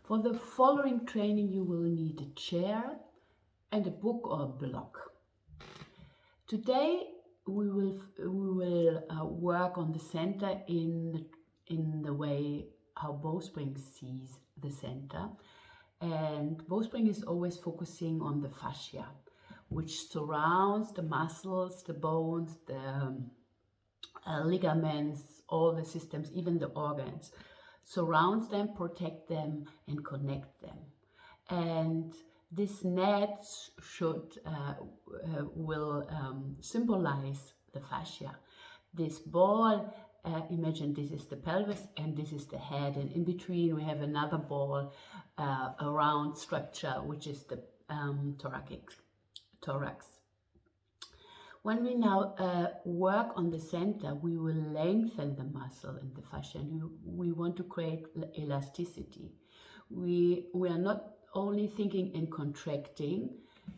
For the following training, you will need a chair and a book or a block. Today, we will work on the center in the way how Bowspring sees the center. And Bowspring is always focusing on the fascia, which surrounds the muscles, the bones, the ligaments, all the systems, even the organs, surrounds them, protect them, and connect them. And this net will symbolize the fascia. This ball, imagine this is the pelvis and this is the head, and in between we have another ball, a round structure, which is the thorax. When we now work on the center, we will lengthen the muscle and the fascia, and we want to create elasticity. We are not only thinking in contracting,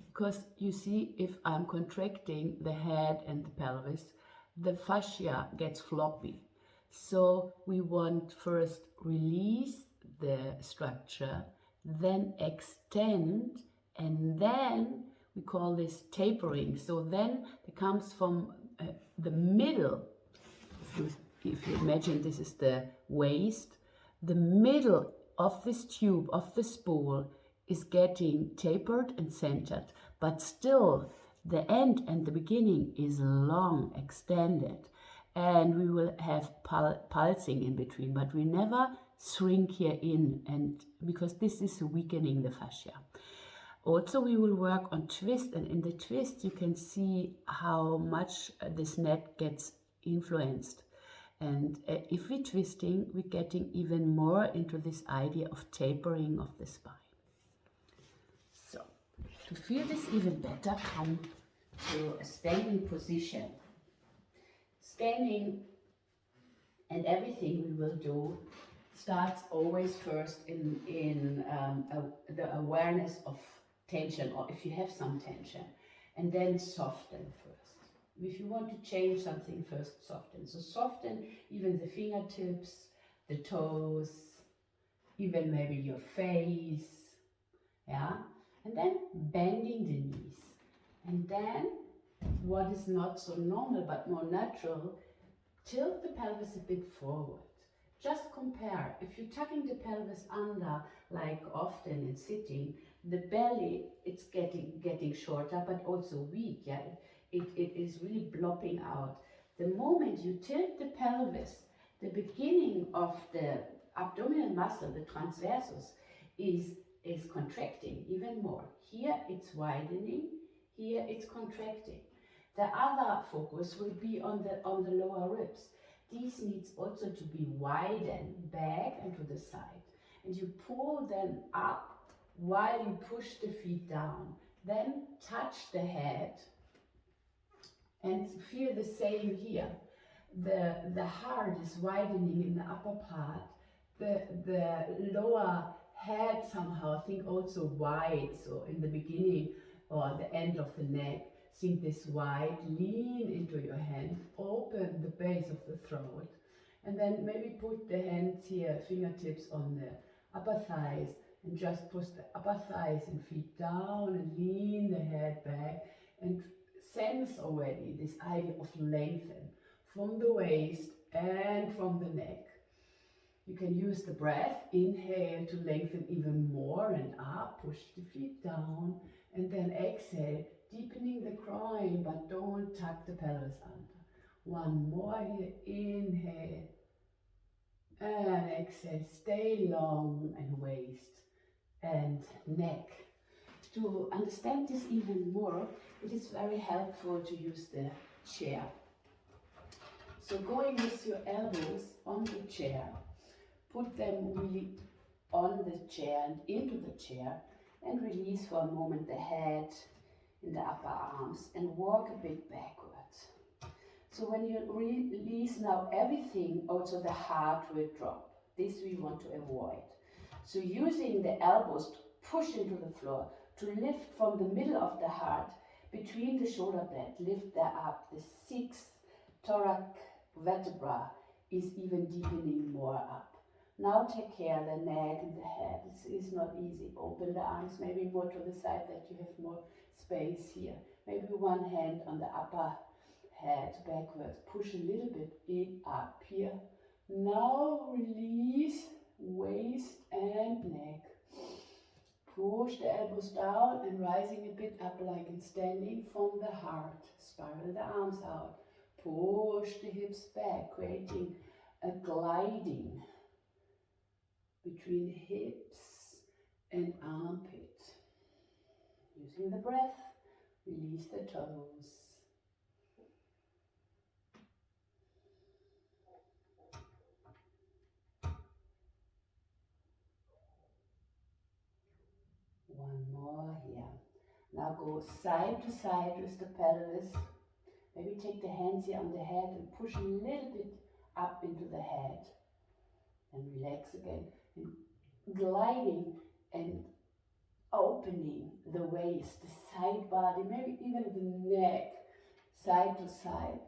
because you see, if I'm contracting the head and the pelvis, the fascia gets floppy. So we want first release the structure, then extend, and then we call this tapering. So then it comes from the middle. If you imagine this is the waist, the middle of this tube, of the spool, is getting tapered and centered, but still the end and the beginning is long, extended, and we will have pulsing in between, but we never shrink here in, and because this is weakening the fascia. Also, we will work on twist, and in the twist you can see how much this net gets influenced. And if we're twisting, we're getting even more into this idea of tapering of the spine. So, to feel this even better, come to a standing position. Standing and everything we will do starts always first in the awareness of tension, or if you have some tension, and then soften first. If you want to change something, first soften. So soften even the fingertips, the toes, even maybe your face, yeah? And then bending the knees. And then, what is not so normal but more natural, tilt the pelvis a bit forward. Just compare. If you're tucking the pelvis under, like often in sitting, the belly, it's getting shorter, but also weak, yeah? It is really blopping out. The moment you tilt the pelvis, the beginning of the abdominal muscle, the transversus, is contracting even more. Here it's widening, here it's contracting. The other focus will be on the lower ribs. These needs also to be widened back and to the side. And you pull them up while you push the feet down. Then touch the head and feel the same here. The heart is widening in the upper part. The lower head somehow, think also wide. So in the beginning or the end of the neck, think this wide, lean into your hand, open the base of the throat, and then maybe put the hands here, fingertips on the upper thighs, and just push the upper thighs and feet down and lean the head back, and sense already this idea of lengthen from the waist and from the neck. You can use the breath, inhale to lengthen even more and up, push the feet down, and then exhale, deepening the groin, but don't tuck the pelvis under. One more here, inhale, and exhale, stay long and waist and neck. To understand this even more, it is very helpful to use the chair. So going with your elbows on the chair, put them really on the chair and into the chair, and release for a moment the head in the upper arms and walk a bit backwards. So when you release now everything, also the heart will drop. This we want to avoid. So using the elbows to push into the floor, to lift from the middle of the heart, between the shoulder blade, lift that up. The sixth thoracic vertebra is even deepening more up. Now take care of the neck and the head. It's not easy. Open the arms maybe more to the side that you have more space here. Maybe one hand on the upper head backwards. Push a little bit in up here. Now release waist and neck. Push the elbows down and rising a bit up like in standing from the heart. Spiral the arms out. Push the hips back, creating a gliding between hips and armpit. Using the breath, release the toes. One more here. Now go side to side with the pelvis. Maybe take the hands here on the head and push a little bit up into the head. And relax again. And gliding and opening the waist, the side body, maybe even the neck, side to side,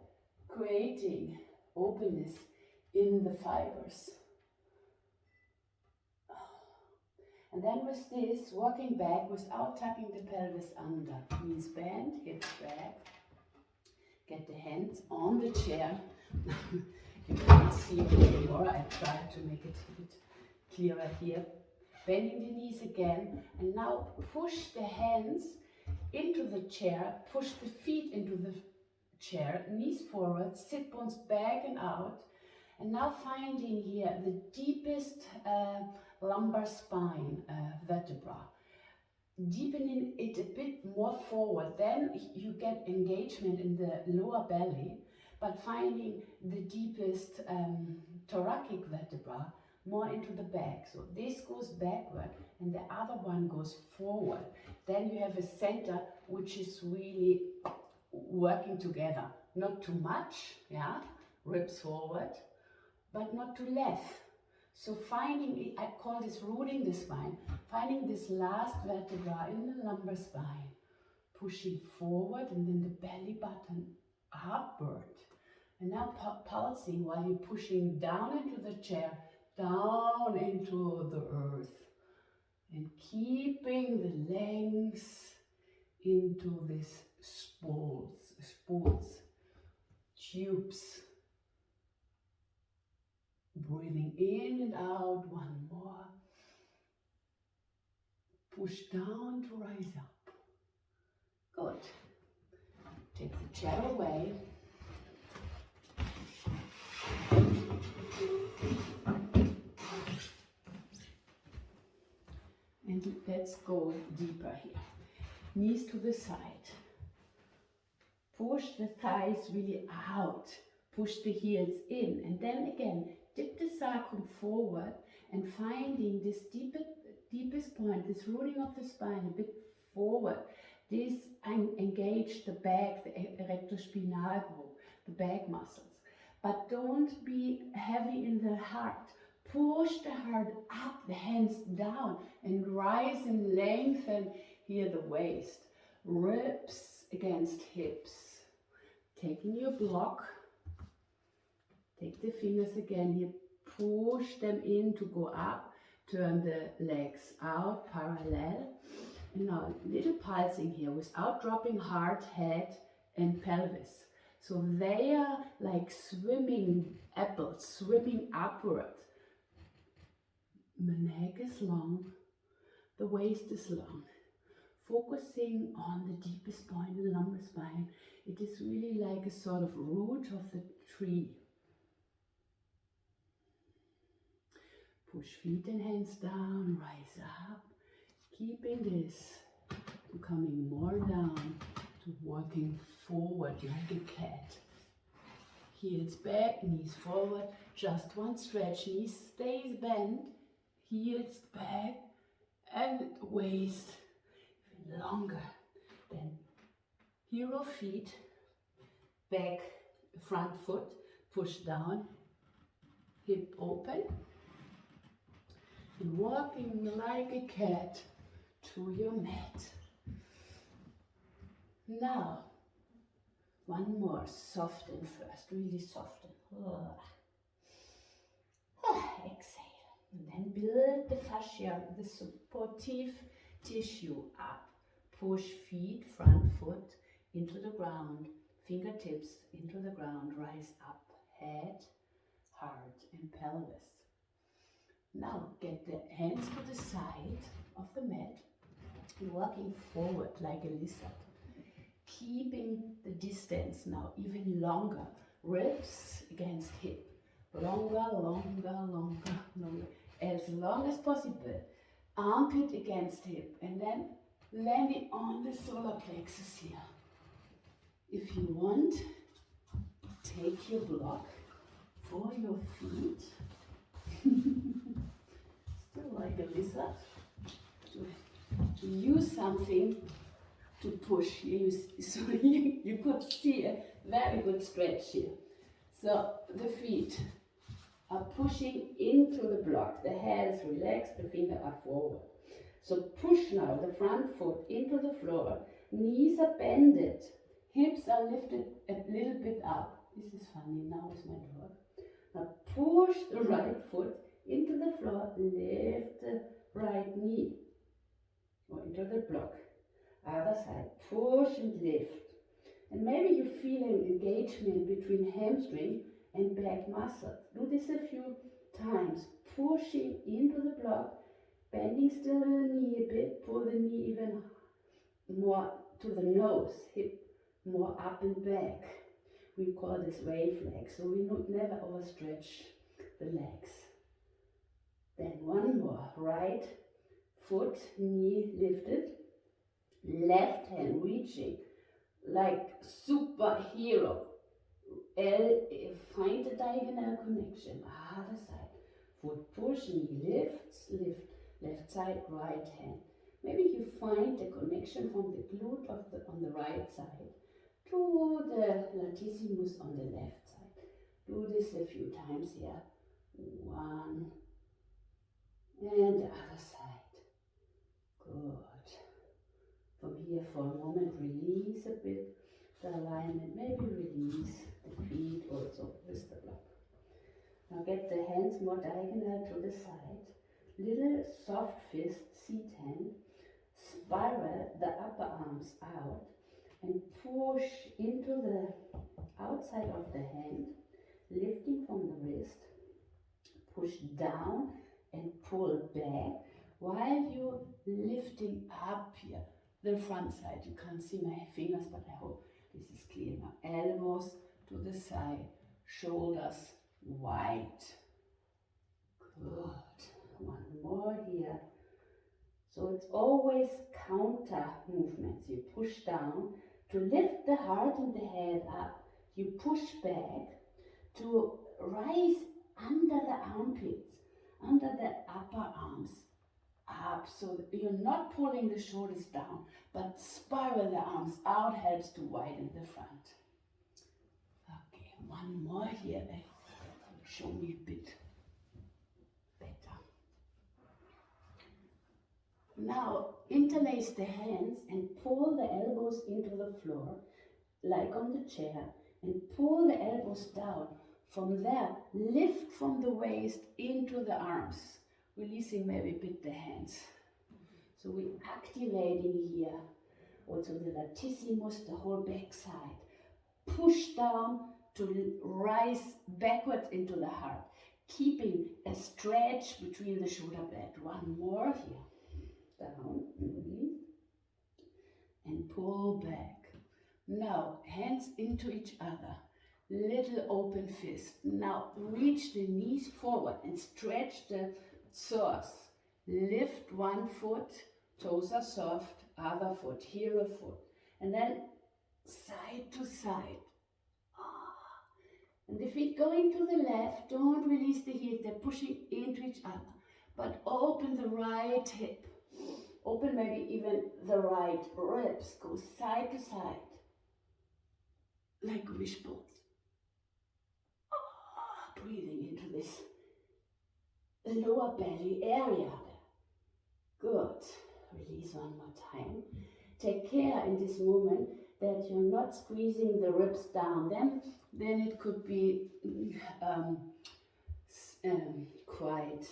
creating openness in the fibers. And then with this, walking back without tucking the pelvis under. Knees bent, hips back. Get the hands on the chair. You can't see it anymore. I try to make it a bit clearer here. Bending the knees again, and now push the hands into the chair, push the feet into the chair, knees forward, sit bones back and out, and now finding here the deepest lumbar spine vertebra. Deepening it a bit more forward, then you get engagement in the lower belly, but finding the deepest thoracic vertebra more into the back. So this goes backward and the other one goes forward. Then you have a center which is really working together. Not too much, yeah, ribs forward, but not too left. So finding, I call this rooting the spine, finding this last vertebra in the lumbar spine, pushing forward and then the belly button upward. And now pulsing while you're pushing down into the chair, down into the earth, and keeping the length into these spools, tubes. Breathing in and out, one more. Push down to rise up. Good. Take the chair away. And let's go deeper here. Knees to the side. Push the thighs really out. Push the heels in. And then again, dip the sacrum forward and finding this deepest point, this rooting of the spine a bit forward. This engage the back, the erectospinal group, the back muscles. But don't be heavy in the heart. Push the heart up, the hands down, and rise and lengthen here the waist. Ribs against hips. Taking your block, take the fingers again here, push them in to go up, turn the legs out parallel. And now a little pulsing here without dropping heart, head and pelvis. So they are like swimming apples, swimming upward. The neck is long, the waist is long. Focusing on the deepest point in the lumbar spine. It is really like a sort of root of the tree. Push feet and hands down, rise up. Keeping this to coming more down to walking forward like a cat. Heels back, knees forward. Just one stretch. Knees stays bent. Heels back and waist longer. Then hero feet, back, front foot, push down, hip open, and walking like a cat to your mat. Now, one more, soften first, really soften. Exhale. And then build the fascia, the supportive tissue up. Push feet, front foot into the ground, fingertips into the ground, rise up, head, heart and pelvis. Now get the hands to the side of the mat, walking forward like a lizard. Keeping the distance now even longer, ribs against hip, longer, as long as possible, armpit against hip, and then landing on the solar plexus here. If you want, take your block for your feet, still like a lizard, to use something to push. So you could see a very good stretch here. So the feet are pushing into the block, the head is relaxed, the fingers are forward. So push now the front foot into the floor, knees are bended, hips are lifted a little bit up. This is funny, now is my work. Now push the right foot into the floor, lift the right knee or into the block. Other side, push and lift. And maybe you feel an engagement between hamstring and back muscle. Do this a few times, pushing into the block, bending still the knee a bit, pull the knee even more to the nose, hip more up and back. We call this wave leg, so we never overstretch the legs. Then one more, right foot, knee lifted, left hand reaching like superhero. Find the diagonal connection. Other side. Foot push, knee lifts, lift. Left side, right hand. Maybe you find the connection from the glute on the right side to the latissimus on the left side. Do this a few times here. One and the other side. Good. From here for a moment, release a bit the alignment, maybe release the feet also with the block. Now get the hands more diagonal to the side, little soft fist, seat hand, spiral the upper arms out and push into the outside of the hand, lifting from the wrist, push down and pull back while you're lifting up here. The front side, you can't see my fingers, but I hope this is clear now. Elbows to the side, shoulders wide. Good. One more here. So it's always counter movements. You push down to lift the heart and the head up. You push back to rise under the armpits, under the upper arms. Up, so you're not pulling the shoulders down, but spiral the arms out helps to widen the front. Okay, one more here. Show me a bit better. Now interlace the hands and pull the elbows into the floor, like on the chair, and pull the elbows down. From there, lift from the waist into the arms, releasing maybe a bit the hands. So we're activating here also the latissimus, the whole back side. Push down to rise backwards into the heart, keeping a stretch between the shoulder blade. One more here. Down, release, and pull back. Now, hands into each other. Little open fist. Now, reach the knees forward and stretch the psoas. Lift one foot, toes are soft, other foot, heel of foot. And then side to side. And the feet going to the left, don't release the heels, they're pushing into each other. But open the right hip. Open maybe even the right ribs. Go side to side. Like wishbones. Breathing into this lower belly area. Good. Release one more time. Take care in this moment that you're not squeezing the ribs down. Then it could be quite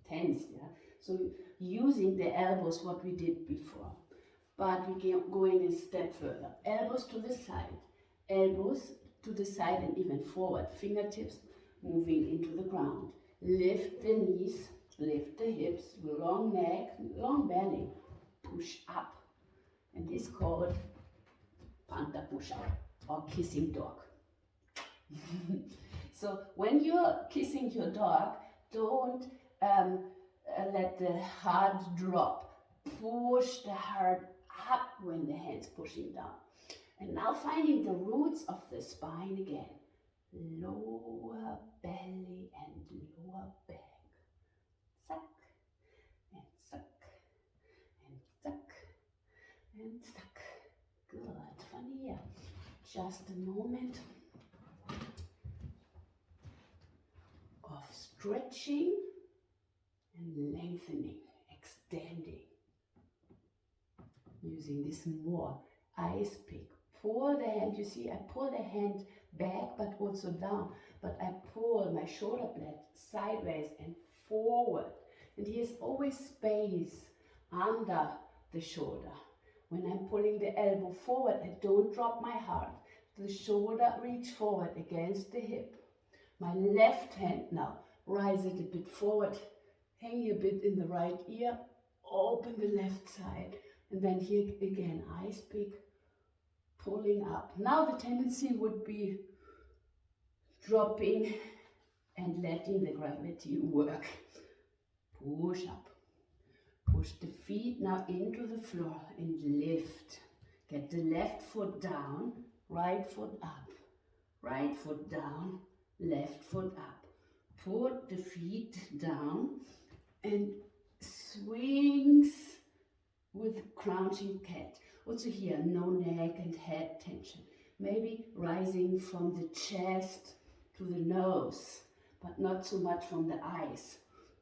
tensed, yeah. So using the elbows, what we did before, but we are going a step further. Elbows to the side, elbows to the side and even forward. Fingertips moving into the ground. Lift the knees, lift the hips, long neck, long belly. Push up. And it's called Panda Push Up or kissing dog. So when you're kissing your dog, don't let the heart drop. Push the heart up when the hand's pushing down. And now finding the roots of the spine again. Lower belly and lower back. Suck and suck and suck and suck. Good, from here. Just a moment of stretching and lengthening, extending. Using this more. Ice pick. Pull the hand, you see I pull the hand back but also down. But I pull my shoulder blade sideways and forward. And here's always space under the shoulder. When I'm pulling the elbow forward, I don't drop my heart. The shoulder reach forward against the hip. My left hand now, rise it a bit forward, hang a bit in the right ear, open the left side. And then here again, ice pick, pulling up. Now the tendency would be dropping and letting the gravity work. Push up. Push the feet now into the floor and lift. Get the left foot down, right foot up. Right foot down, left foot up. Put the feet down and swings with crouching cat. Also here, no neck and head tension. Maybe rising from the chest to the nose, but not so much from the eyes.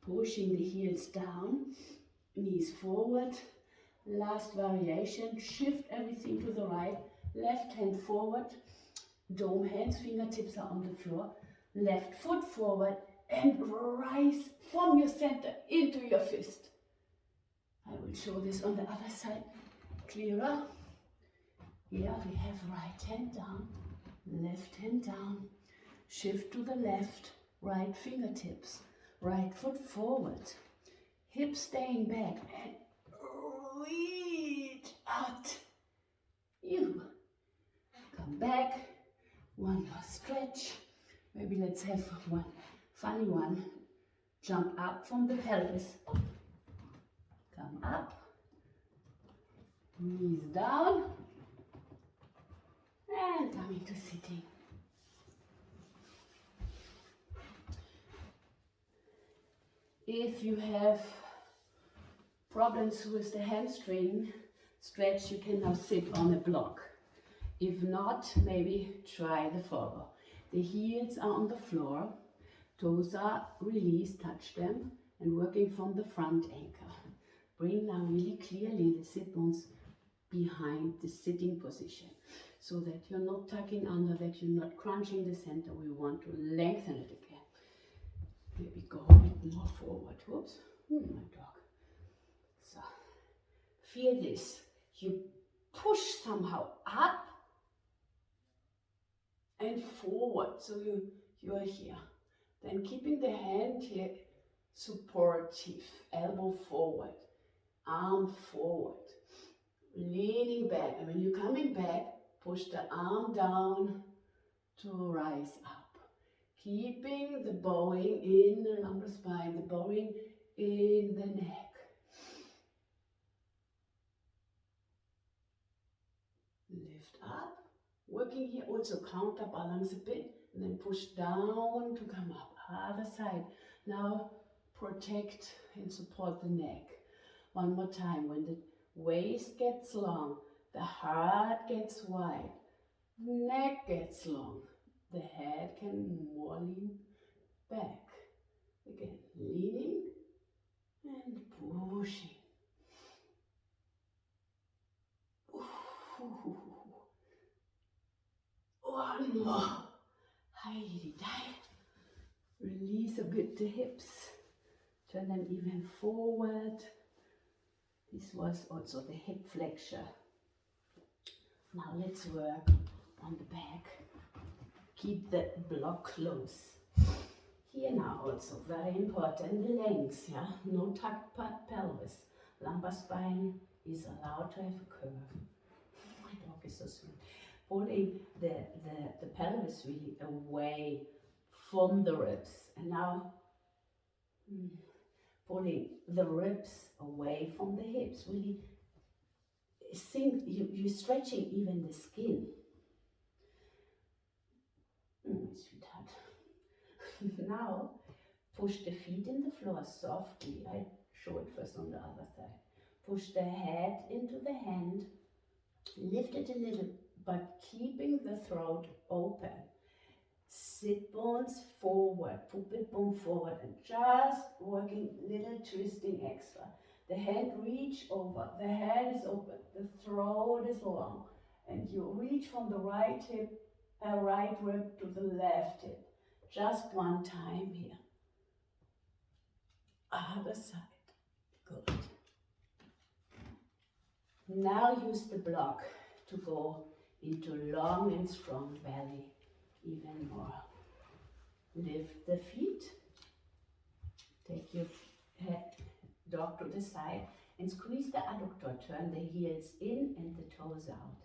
Pushing the heels down, knees forward. Last variation, shift everything to the right. Left hand forward, dome hands, fingertips are on the floor. Left foot forward and rise from your center into your fist. I will show this on the other side clearer. Here we have right hand down, left hand down, shift to the left, right fingertips, right foot forward, hips staying back and reach out. You come back, one more stretch. Maybe let's have one funny one. Jump up from the pelvis. Come up, knees down, and coming to sitting. If you have problems with the hamstring stretch, you can now sit on a block. If not, maybe try the following. The heels are on the floor, toes are released, touch them, and working from the front ankle. Bring now really clearly the sit bones behind the sitting position, so that you're not tucking under, that you're not crunching the center. We want to lengthen it again. Maybe go a bit more forward. Whoops, my dog. So, feel this. You push somehow up and forward, so you're here. Then keeping the hand here supportive, elbow forward, arm forward, leaning back. And when you're coming back, push the arm down to rise up. Keeping the bowing in the lumbar spine, the bowing in the neck. Lift up. Working here, also counterbalance a bit, and then push down to come up. Other side. Now protect and support the neck. One more time. When the waist gets long, the heart gets wide, neck gets long, the head can more lean back. Again, leaning and pushing. One more. Heidi, die. Release a bit the hips. Turn them even forward. This was also the hip flexure. Now let's work on the back. Keep the block close. Here now also, very important, the length, yeah? No tucked pelvis. Lumbar spine is allowed to have a curve. My dog is so sweet. Pulling the pelvis really away from the ribs. And now pulling the ribs away from the hips. Really think you're stretching even the skin. Sweetheart. Now push the feet in the floor softly. I show it first on the other side. Push the head into the hand. Lift it a little, but keeping the throat open. Sit bones forward, puppet bone forward, and just working little twisting extra. The hand reach over, the head is open, the throat is long, and you reach from the right hip, right rib to the left hip. Just one time here. Other side. Good. Now use the block to go into long and strong belly even more. Lift the feet. Take your head, dog to the side and squeeze the adductor. Turn the heels in and the toes out.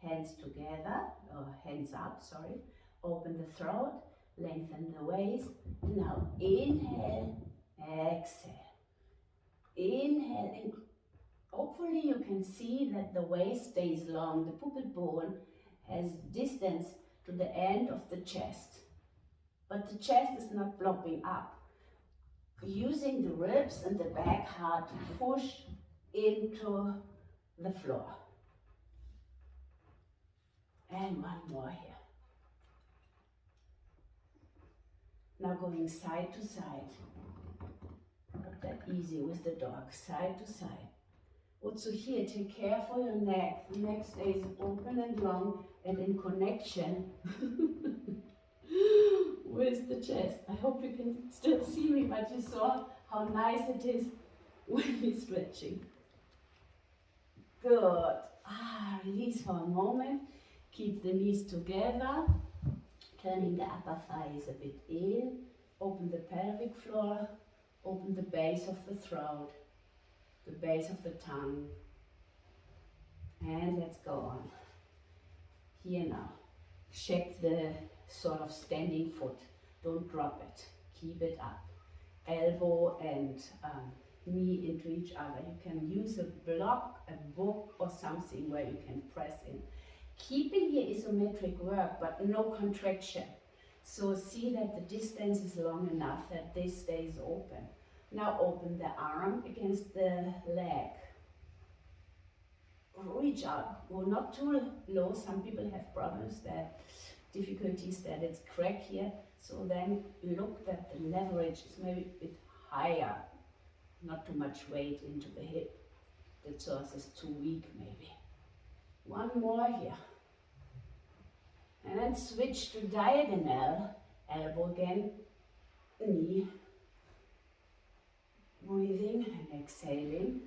Hands together, or hands up, sorry. Open the throat, lengthen the waist. And now inhale, exhale. Inhale, and hopefully you can see that the waist stays long. The puppet bone has distance to the end of the chest, but the chest is not flopping up. Using the ribs and the back hard to push into the floor. And one more here. Now going side to side. Not that easy with the dog. Side to side. Also here, take care for your neck. The neck stays open and long and in connection with the chest. I hope you can still see me, but you saw how nice it is when you're stretching. Good. Release for a moment. Keep the knees together. Turning the upper thighs a bit in. Open the pelvic floor. Open the base of the throat. The base of the tongue. And let's go on. Here now. Check the sort of standing foot. Don't drop it. Keep it up. Elbow and knee into each other. You can use a block, a book or something where you can press in. Keeping here isometric work, but no contraction. So see that the distance is long enough that this stays open. Now open the arm against the leg. Reach out, go not too low. Some people have problems difficulties that it's crack here. So then look that the leverage is maybe a bit higher. Not too much weight into the hip. The torso is too weak maybe. One more here. And then switch to diagonal. Elbow again, knee. Breathing and exhaling.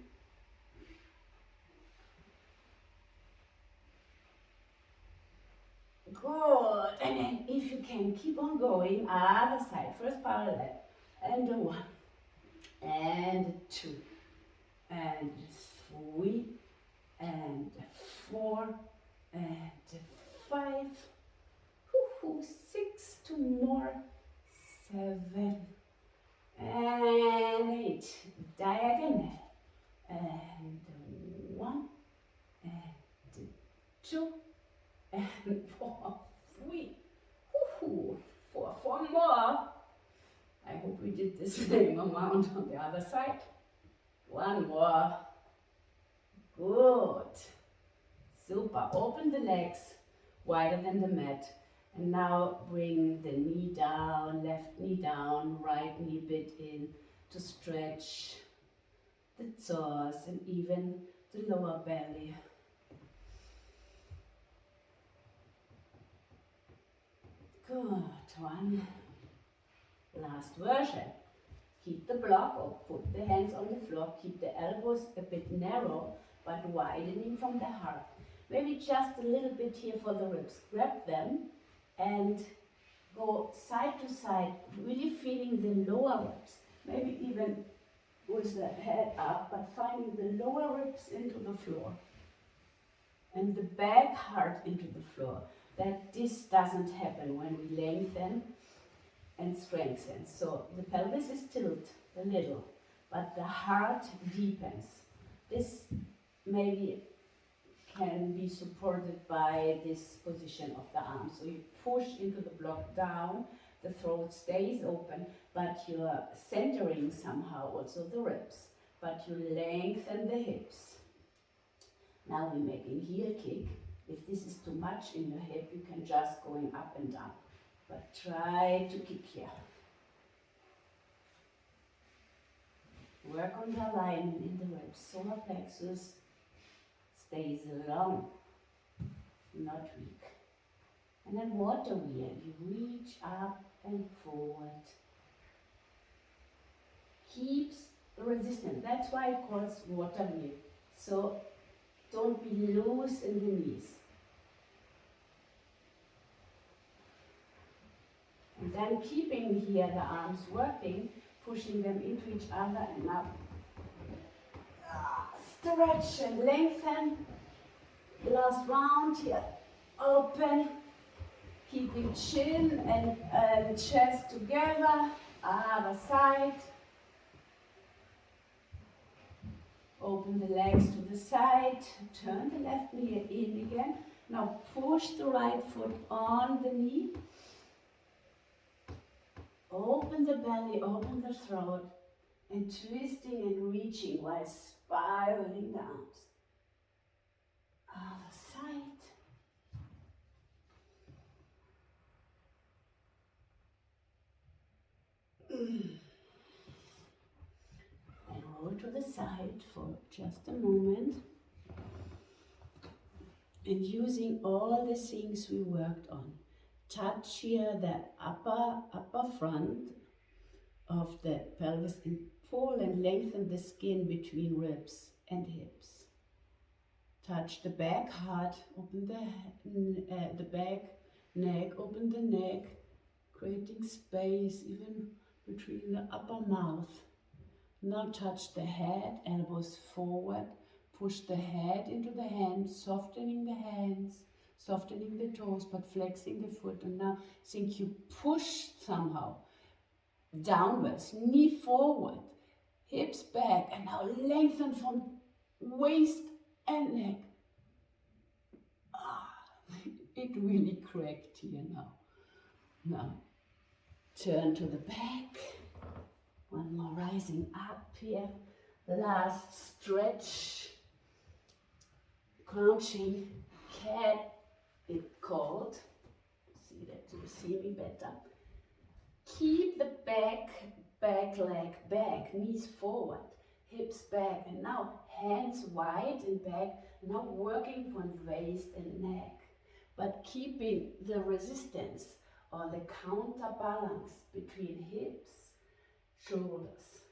Good. And then if you can keep on going, other side. First parallel. And a 1. And 2. And 3. And 4. And 5. 6. 2 more. 7. And 8. Diagonal. And 1. And 2. And 4, 3, 4 more. I hope we did the same amount on the other side. 1 more. Good. Super. Open the legs wider than the mat. And now bring the knee down, left knee down, right knee bit in to stretch the torso and even the lower belly. Good. One last version. Keep the block or put the hands on the floor. Keep the elbows a bit narrow, but widening from the heart. Maybe just a little bit here for the ribs. Grab them and go side to side, really feeling the lower ribs. Maybe even with the head up, but finding the lower ribs into the floor. And the back heart into the floor. That this doesn't happen when we lengthen and strengthen. So the pelvis is tilted a little, but the heart deepens. This maybe can be supported by this position of the arms. So you push into the block down, the throat stays open, but you're centering somehow also the ribs, but you lengthen the hips. Now we're making heel kick. If this is too much in your hip, you can just going up and down, but try to kick here. Work on the alignment in the ribs. Solar plexus stays long, not weak. And then water wheel. You reach up and forward. Keeps resistant. That's why it calls water wheel. So don't be loose in the knees. And then keeping here the arms working, pushing them into each other and up. Stretch and lengthen. Last round here. Open. Keeping chin and chest together. Other side. Open the legs to the side. Turn the left knee in again. Now push the right foot on the knee. Open the belly, open the throat, and twisting and reaching while spiraling the arms. Other side. And roll to the side for just a moment. And using all the things we worked on. Touch here the upper front of the pelvis and pull and lengthen the skin between ribs and hips. Touch the back heart, open the back neck, open the neck, creating space even between the upper mouth. Now touch the head, elbows forward, push the head into the hands, softening the hands, softening the toes, but flexing the foot. And now think you push somehow downwards, knee forward, hips back, and now lengthen from waist and neck. It really cracked here now. Now turn to the back. One more rising up here. Last stretch. Crouching cat, it's called. See that you see me better. Keep the back leg back, knees forward, hips back, and now hands wide and back. Now working from waist and neck, but keeping the resistance or the counterbalance between hips, shoulders.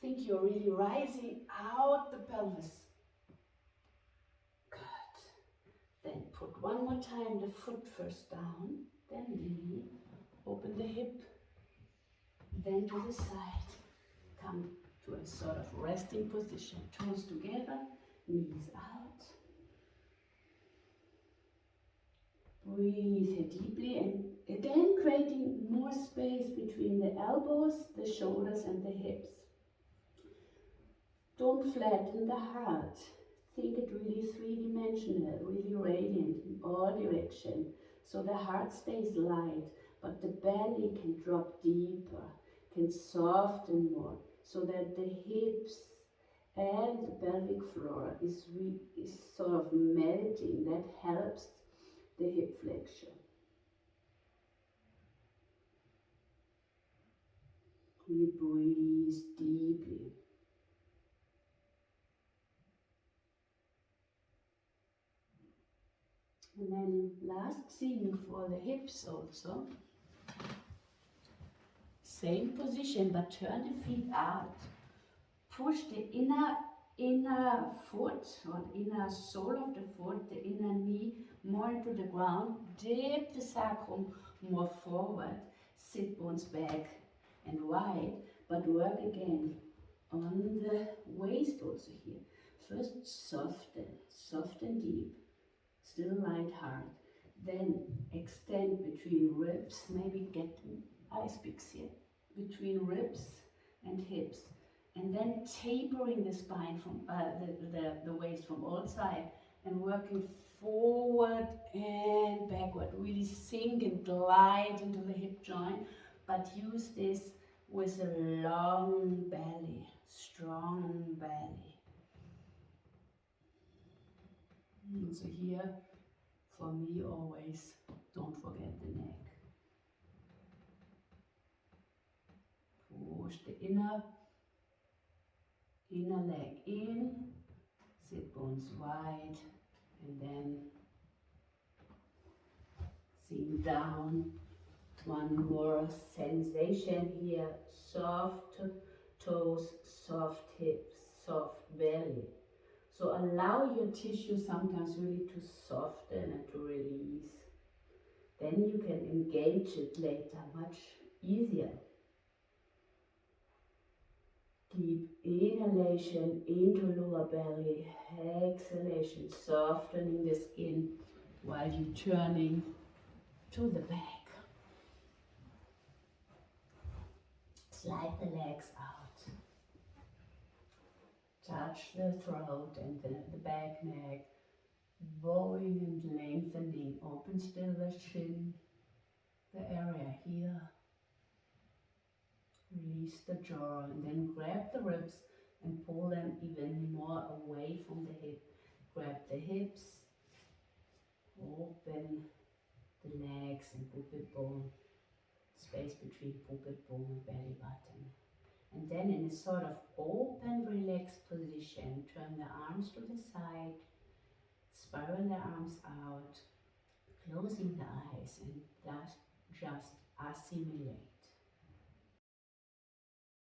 Think you're really rising out the pelvis. Good. Then put one more time the foot first down, then the knee, open the hip, then to the side. Come to a sort of resting position. Toes together, knees out. Breathe here deeply and again creating more space between the elbows, the shoulders and the hips. Don't flatten the heart. Think it really three-dimensional, really radiant in all directions. So the heart stays light, but the belly can drop deeper, can soften more, so that the hips and the pelvic floor is sort of melting. That helps the hip flexion. We breathe deeply. And then last thing for the hips also. Same position, but turn the feet out. Push the inner foot or inner sole of the foot, the inner knee more into the ground. Dip the sacrum more forward. Sit bones back and wide, but work again on the waist also here. First soften deep, still light heart. Then extend between ribs, maybe get ice picks here, between ribs and hips. And then tapering the spine from the waist from all sides and working forward and backward. Really sink and glide into the hip joint, but use this with a long belly, strong belly. And so here, for me always, don't forget the neck. Push the inner leg in, sit bones wide, and then sink down. One more sensation here, soft toes, soft hips, soft belly. So allow your tissue sometimes really to soften and to release. Then you can engage it later much easier. Deep inhalation into lower belly, exhalation, softening the skin while you're turning to the back. Slide the legs out. Touch the throat and the back neck, bowing and lengthening. Open still the chin, the area here. Release the jaw and then grab the ribs and pull them even more away from the hip. Grab the hips, open the legs and puppet bone, space between puppet bone and belly button. And then in a sort of open, relaxed position, turn the arms to the side, spiral the arms out, closing the eyes, and just assimilate.